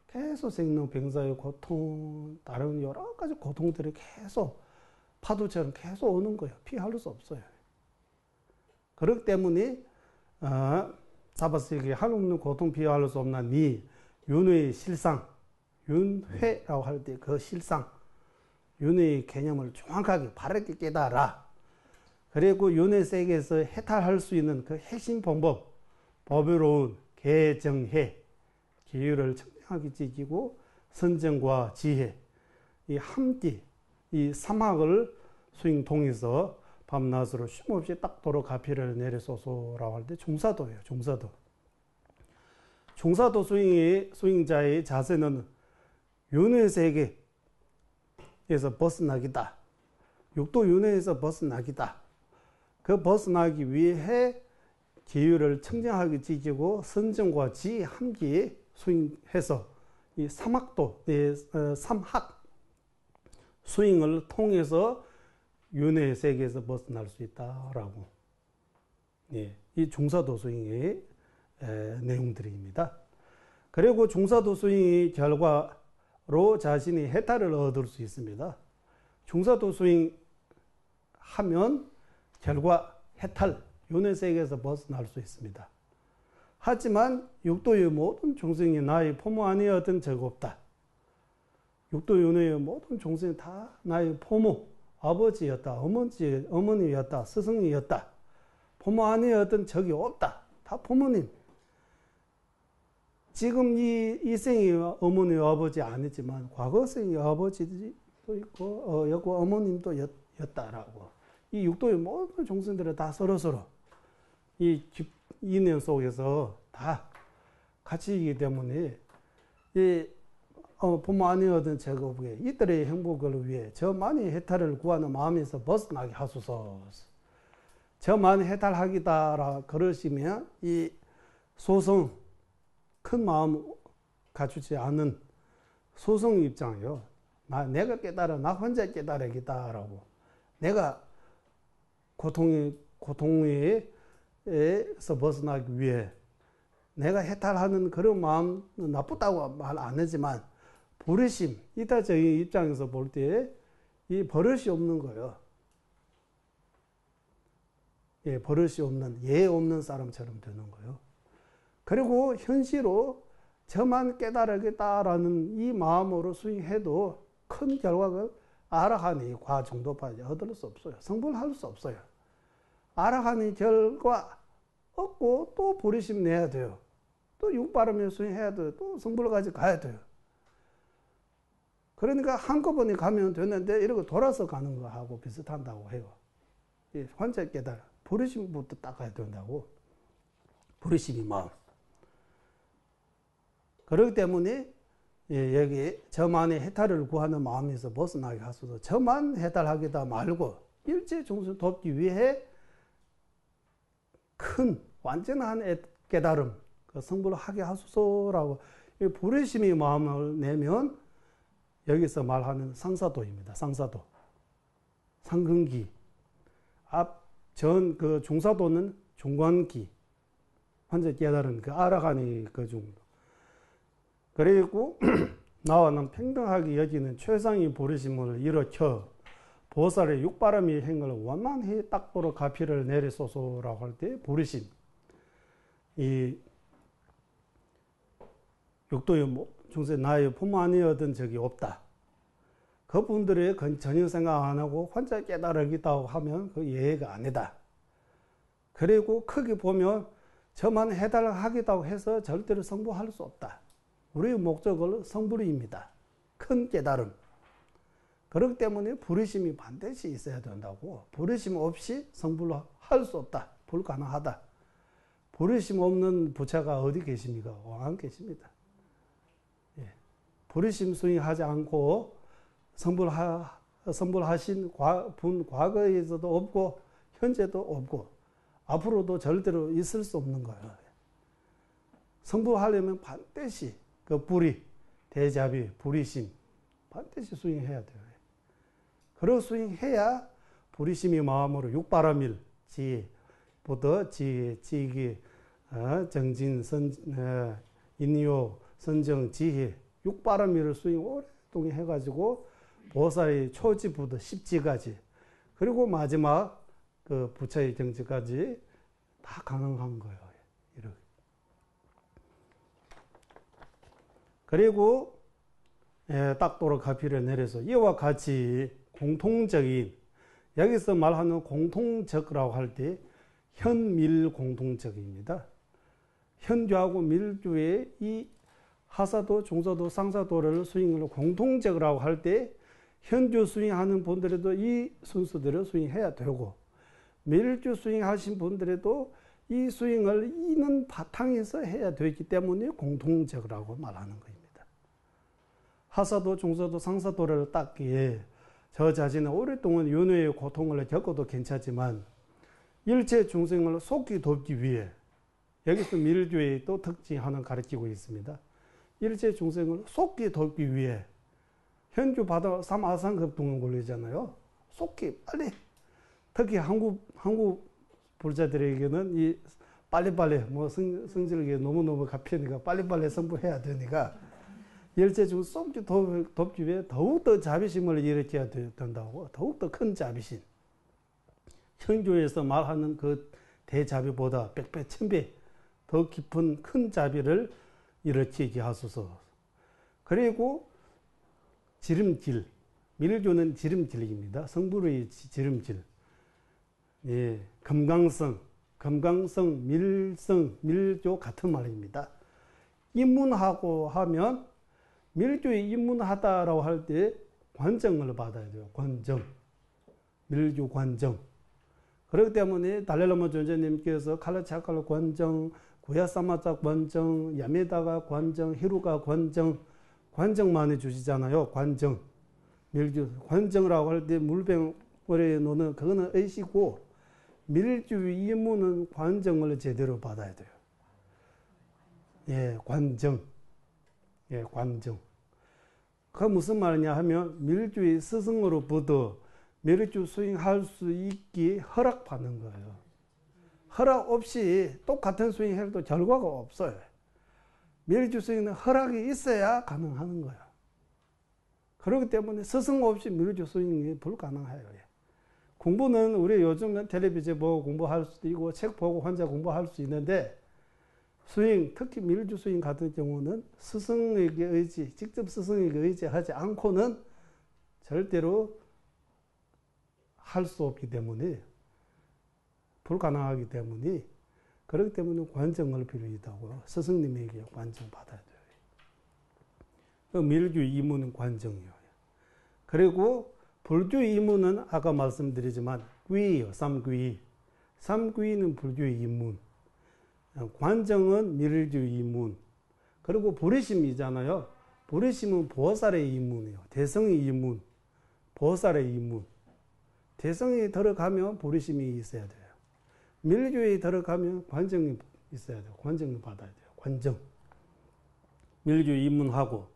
계속 생로병사의 고통, 다른 여러 가지 고통들이 계속 파도처럼 계속 오는 거예요. 피할 수 없어요. 그렇기 때문에 사바세계에 한없는 고통 피할 수 없나니 윤회의 실상, 윤회라고 할 때 그 실상, 윤회의 개념을 정확하게 바르게 깨달아. 그리고 윤회 세계에서 해탈할 수 있는 그 핵심 방법, 법유로운 개정해, 기율을 청량하게 지키고 선정과 지혜, 이 함께 이 삼학을 수행 통해서 밤낮으로 쉼없이 닦도록 가피를 내리소서라고 할 때 종사도예요. 종사도. 종사도 수행자의 자세는 윤회 세계에서 벗어나기다. 육도 윤회에서 벗어나기다. 그 벗어나기 위해 기율을 청정하게 지키고 선정과 지혜 함께 수행해서 이 삼학도, 삼학 수행을 통해서 윤회 세계에서 벗어날 수 있다라고. 이 종사도 수행의 내용들입니다. 그리고 종사도 수행의 결과 자신이 해탈을 얻을 수 있습니다. 중사도 수행하면 결과 해탈, 윤회세계에서 벗어날 수 있습니다. 하지만 육도의 모든 종생이 나의 포모 아니었던 적 없다. 육도 윤회의 모든 종생이 다 나의 포모, 아버지였다, 어머니였다, 스승이었다. 포모 아니었던 적이 없다. 다 포모님. 지금 이 생이 어머니, 아버지 아니지만 과거 생이 아버지도 있고 여고 어머님도 였다라고. 이 육도의 모든 종생들은 다 서로서로 이 인연 속에서 다 같이이기 때문에 이 부모 아니었던 제국에 이들의 행복을 위해 저만이 해탈을 구하는 마음에서 벗어나게 하소서. 저만 해탈하기다라 그러시면 이 소성 큰 마음 갖추지 않은 소성 입장이요. 내가 깨달아 나 혼자 깨달으겠다라고. 내가 고통에서 벗어나기 위해 내가 해탈하는 그런 마음 나쁘다고 말 안 하지만 버릇심, 이타적인 입장에서 볼 때 이 버릇이 없는 거예요. 예, 버릇이 없는, 예 없는 사람처럼 되는 거예요. 그리고 현시로 저만 깨달으겠다라는 이 마음으로 수행해도 큰 결과를 아라하니 과정도파에 얻을 수 없어요. 성불할 수 없어요. 아라하니 결과 얻고 또 버릇심 내야 돼요. 또 육바람에 수행해야 돼요. 또 성불까지 가야 돼요. 그러니까 한꺼번에 가면 되는데 이러고 돌아서 가는 거하고 비슷한다고 해요. 혼자 깨달아. 버릇심부터 닦아야 된다고. 버릇심이 마음. 그렇기 때문에 여기 저만의 해탈을 구하는 마음에서 벗어나게 하소서. 저만 해탈하겠다 말고 일체 종수 돕기 위해 큰 완전한 깨달음, 그 성불을 하게 하소서라고 버릇심이 마음을 내면 여기서 말하는 상사도입니다. 상사도. 상근기. 그 중사도는 중관기. 완전 깨달은 그 알아가니 그 정도. 그리고 나와는 평등하게 여기는 최상의 버릇심을 일으켜 보살의 육바람의 행을 원만히 딱도록 가피를 내리소서라고 할 때 버릇심. 이 육도의 중세 나의 부모 아니었던 적이 없다. 그분들의 전혀 생각 안 하고 혼자 깨달으겠다고 하면 그 예의가 아니다. 그리고 크게 보면 저만 해달하겠다고 해서 절대로 성불할 수 없다. 우리의 목적은 성불입니다. 큰 깨달음. 그렇기 때문에 버릇심이 반드시 있어야 된다고. 버릇심 없이 성불할 수 없다. 불가능하다. 버릇심 없는 부처가 어디 계십니까? 안 계십니다. 버릇심 수행하지 않고 성불하신 분 과거에서도 없고 현재도 없고 앞으로도 절대로 있을 수 없는 거예요. 성불하려면 반드시 그 불의, 대자비, 불의심 반드시 수행해야 돼요. 그리고 수행해야 불의심이 마음으로 육바라밀, 지부터 지기, 정진, 인요, 선정, 지혜 육바라밀을 수행 오랫동안 해가지고 보살의 초지부터 십지까지 그리고 마지막 그 부처의 정지까지 다 가능한 거예요. 이렇게. 그리고 딱도로 가피를 내려서 이와 같이 공통적인 여기서 말하는 공통적이라고 할 때 현밀 공통적입니다. 현주하고 밀주의 이 하사도, 중사도, 상사도를 수행을 공통적이라고 할 때 현주 수행하는 분들에도 이 순서대로 수행해야 되고 밀주 수행하신 분들에도 이 수행을 이는 바탕에서 해야 되기 때문에 공통적이라고 말하는 겁니다. 하사도, 중사도, 상사도를 닦기에 저 자신은 오랫동안 윤회의 고통을 겪어도 괜찮지만 일체 중생을 속히 돕기 위해 여기서 밀주의 또 특징 하나 가르치고 있습니다. 일체 중생을 속히 돕기 위해 현주 받아 3아상급 동안 걸리잖아요. 속히 빨리 특히 한국 불자들에게는 이 빨리빨리 성질이 너무너무 갑히니까 빨리빨리 성불해야 되니까 열째 중 쏙주 돕기에 더욱더 자비심을 일으켜야 된다고. 더욱더 큰 자비심. 형조에서 말하는 그 대자비보다 백배 천배 더 깊은 큰 자비를 일으키게 하소서. 그리고 지름길. 밀교는 지름길입니다. 성불의 지름길. 예, 금강성, 밀성, 밀교 같은 말입니다. 입문하고 하면 밀교에 입문하다라고 할 때 관정을 받아야 돼요. 관정. 밀교 관정. 그렇기 때문에 달랄라마 존재님께서 칼라차칼라 관정, 구야사마자 관정, 야메다가 관정, 히루가 관정, 관정만 해주시잖아요. 관정. 밀주. 관정이라고 할 때 물병에 놓는 그거는 의시고 밀주 이문은 관정을 제대로 받아야 돼요. 예, 관정. 예, 관정. 그 무슨 말이냐 하면 밀주의 스승으로부터 밀주 수행할 수 있게 허락받는 거예요. 허락 없이 똑같은 수행해도 결과가 없어요. 밀주 수행은 허락이 있어야 가능한 거예요. 그렇기 때문에 스승 없이 밀주 수행이 불가능해요. 공부는 우리 요즘은 텔레비전 보고 공부할 수도 있고 책 보고 혼자 공부할 수 있는데 수행, 특히 밀주 수행 같은 경우는 스승에게 의지, 직접 스승에게 의지하지 않고는 절대로 할 수 없기 때문에 불가능하기 때문에 그렇기 때문에 관정을 필요하다고 스승님에게 관정 받아야 돼요. 밀주 이문은 관정이에요. 그리고 불주 이문은 아까 말씀드리지만 귀예요. 삼귀. 삼귀는 불주 이문. 관정은 밀주 이문. 그리고 부리심이잖아요. 부리심은 보살의 이문이에요. 대성의 이문. 보살의 이문. 대성이 들어가면 부리심이 있어야 돼요. 밀주에 들어가면 관정이 있어야 돼요. 관정을 받아야 돼요. 관정. 밀주 입문하고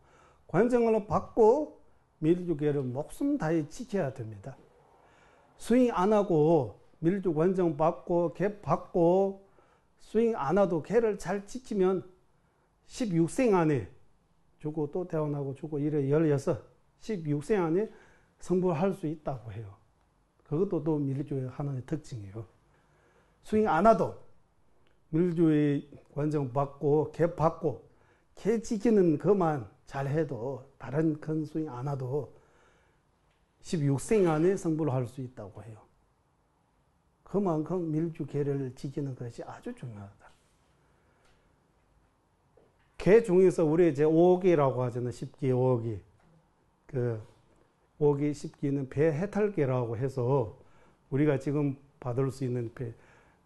관정을 받고 밀주계를 목숨 다해 지켜야 됩니다. 수행 안 하고 밀주 관정 받고 개 받고 수행 안 하도 개를 잘 지키면 16생 안에 죽고 또 태어나고 죽고 이래 16생 안에 성불할 수 있다고 해요. 그것도 또 밀주의 하나의 특징이에요. 수행 안 하도 밀주의 관정 받고 개 받고 개 지키는 것만 잘해도 다른 큰 수행 안 하도 16생 안에 성불할 수 있다고 해요. 그만큼 밀주 개를 지키는 것이 아주 중요하다. 개 중에서 우리 이제 5기라고 하잖아요. 10기, 5기. 그 5기, 10기는 배해탈계라고 해서 우리가 지금 받을 수 있는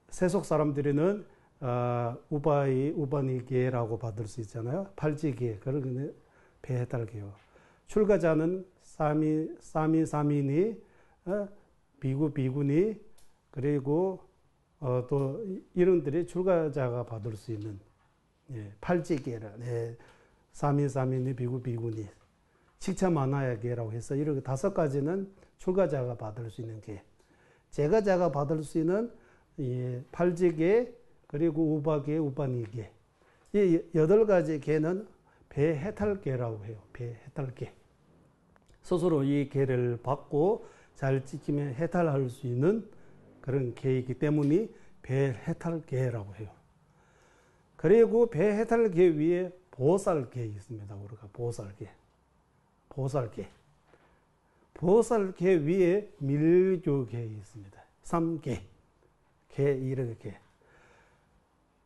세속 사람들은 우바니계라고 받을 수 있잖아요. 팔지계, 그러면 배해탈계요. 출가자는 사미니, 비구니, 그리고 또 이런들이 출가자가 받을 수 있는 팔지계라. 사미니, 비구니. 식차만화야계라고 해서 이렇게 5가지는 출가자가 받을 수 있는 계. 제가자가 받을 수 있는 팔지계, 그리고 우바계, 우바니계. 이 8가지 계는 배해탈계라고 해요. 배해탈계. 스스로 이 계를 받고 잘 지키면 해탈할 수 있는 그런 계이기 때문에 배해탈계라고 해요. 그리고 배해탈계 위에 보살계 있습니다. 우리가 보살계. 보살계 위에 밀주계 있습니다. 3계. 계, 이렇게.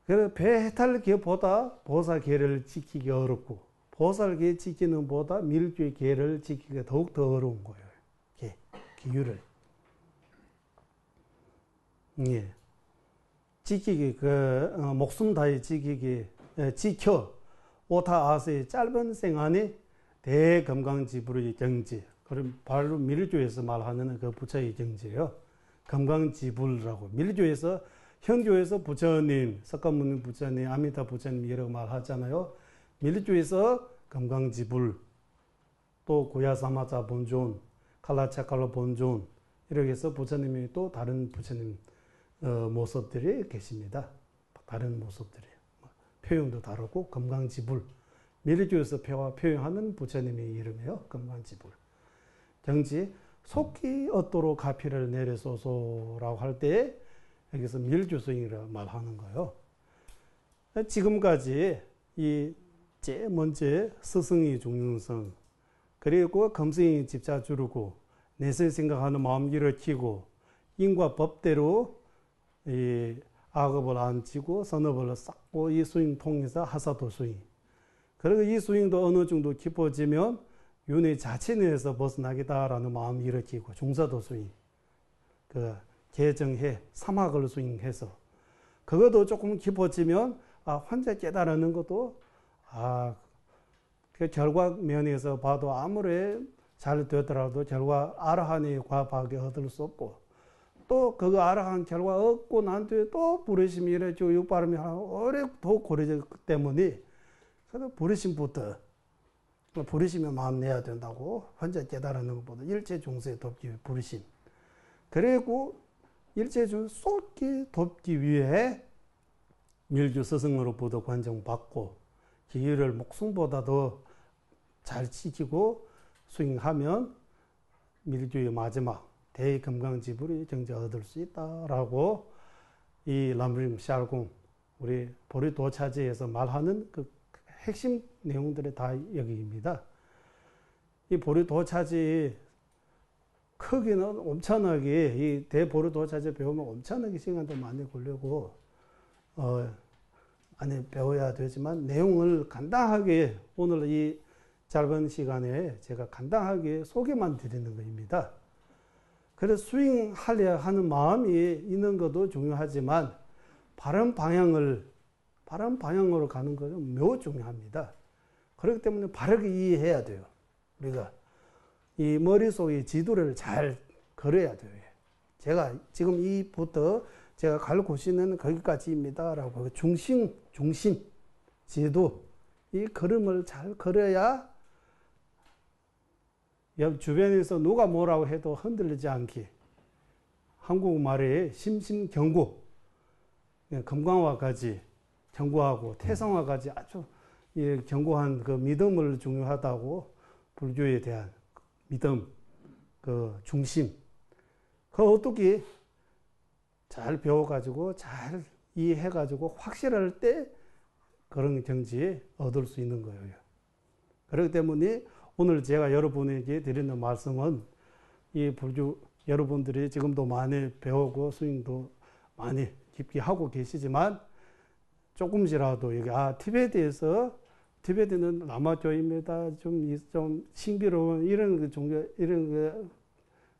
그래서 배해탈계보다 보살계를 지키기 어렵고, 보살계 지키는 보다 밀주의 계를 지키기가 더욱더 어려운 거예요. 기율을. 예. 지키기, 목숨 다해 지키기, 지켜, 오타 아세의 짧은 생안에 대금강지불의 경지. 그럼 바로 밀주에서 말하는 그 부처의 경지예요. 금강지불이라고. 밀주에서, 현교에서 부처님, 석가모니 부처님, 아미타 부처님 이라고 말하잖아요. 밀주에서 금강지불, 또 구야사마자 본존, 칼라차칼라 본존, 이렇게 해서 부처님이 또 다른 부처님 모습들이 계십니다. 다른 모습들이. 표현도 다르고, 금강지불. 밀주에서 표현하는 부처님의 이름이에요. 금강지불. 정지 속히 얻도록 가피를 내려소서라고 할 때 여기서 밀주스윙이라고 말하는 거예요. 지금까지 이 제일 먼저 스승의 중요성, 그리고 검승의 집자 주르고 내세 생각하는 마음 일으키고 인과 법대로 이 악업을 안 치고 선업을 쌓고 이 스윙 통해서 하사도 스윙. 그리고 이 스윙도 어느 정도 깊어지면 윤회 자체 내에서 벗어나겠다라는 마음을 일으키고 중사도 스윙. 그 개정해 사막을 스윙해서 그것도 조금 깊어지면 혼자 깨달는 것도 그 결과 면에서 봐도 아무리 잘 되더라도 결과 아라한의 과학에 얻을 수 없고 또 그거 아라한 결과 얻고 난 뒤에 또 부르심이 이래지고 육바람이 오래 더 고려졌기 때문에 그래서 부르심부터 부르심에 마음 내야 된다고 혼자 깨달는 것보다 일체 중세에 돕기 위해 부르심. 그리고 일체 중 쏟기 돕기 위해 밀주 스승으로부터 관정받고 기회를 목숨보다 더 잘 지키고 수행하면 밀주의 마지막 대금강지불이 정자 얻을 수 있다라고 이 람림 샬공 우리 보리도차지에서 말하는 그 핵심 내용들이 다 여기입니다. 이 보리도차지 크기는 엄청나게 이 대보리도차지 배우면 엄청나게 시간도 많이 걸리고 많이 배워야 되지만 내용을 간단하게 오늘 이 짧은 시간에 제가 간단하게 소개만 드리는 것입니다. 그래서 스윙하려 하는 마음이 있는 것도 중요하지만 바른 방향으로 가는 것은 매우 중요합니다. 그렇기 때문에 바르게 이해해야 돼요. 우리가 이 머릿속에 지도를 잘 걸어야 돼요. 제가 지금 이부터 제가 갈 곳은 거기까지입니다. 라고 중심, 지도, 이 걸음을 잘 걸어야 옆 주변에서 누가 뭐라고 해도 흔들리지 않게 한국말에 심심경고, 금강화까지 경고하고 태성화까지 아주 견고한 그 믿음을 중요하다고 불교에 대한 믿음, 그 중심, 그 어떻게 잘 배워가지고 잘 이해해가지고 확실할 때 그런 경지에 얻을 수 있는 거예요. 그렇기 때문에 오늘 제가 여러분에게 드리는 말씀은 이 불교 여러분들이 지금도 많이 배우고 스윙도 많이 깊게 하고 계시지만 조금씩이라도 여기 티베트는 라마교입니다. 좀 신비로운 이런 그 종교 이런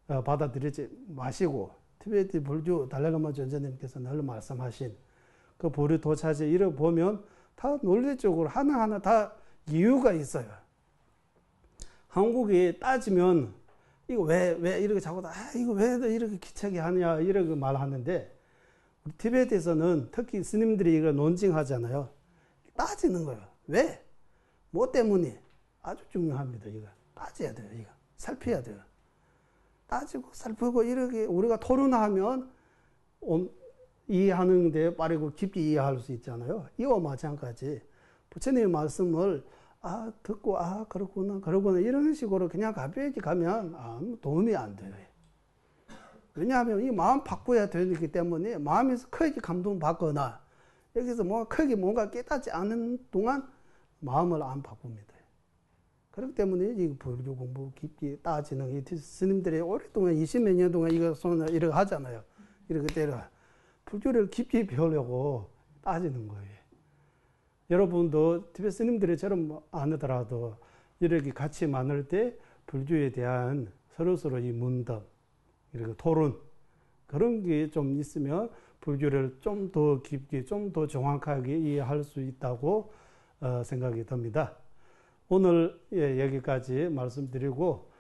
거 받아들이지 마시고 티베트 불교 달라라마 전자님께서 늘 말씀하신 그 보리도차지 이를 보면 다 논리적으로 하나하나 다 이유가 있어요. 한국에 따지면 이거 왜 이렇게 자꾸 이거 왜 이렇게 귀찮게 하냐 이렇게 말하는데 우리 티베트에서는 특히 스님들이 이거 논증하잖아요. 따지는 거예요. 왜? 뭐 때문에? 아주 중요합니다. 이거 따져야 돼요. 이거 살펴야 돼요. 따지고 살피고 이렇게 우리가 토론하면 이해하는데 빠르고 깊게 이해할 수 있잖아요. 이와 마찬가지 부처님의 말씀을 듣고 그러구나 이런 식으로 그냥 가볍게 가면 아무 도움이 안 돼요. 왜냐하면 이 마음 바꿔야 되기 때문에 마음에서 크게 감동받거나 여기서 크게 뭔가 깨닫지 않은 동안 마음을 안 바꿉니다. 그렇기 때문에 이 불교 공부 깊게 따지는 이 스님들이 오랫동안 20몇 년 동안 이렇게 하잖아요. 이렇게 때려 불교를 깊게 배우려고 따지는 거예요. 여러분도 티베트 스님들이처럼 안 하더라도 이렇게 같이 만날 때 불교에 대한 서로서로 이 문답, 이렇게 토론 그런 게 좀 있으면 불교를 좀 더 깊게, 좀 더 정확하게 이해할 수 있다고 생각이 듭니다. 오늘 여기까지 말씀드리고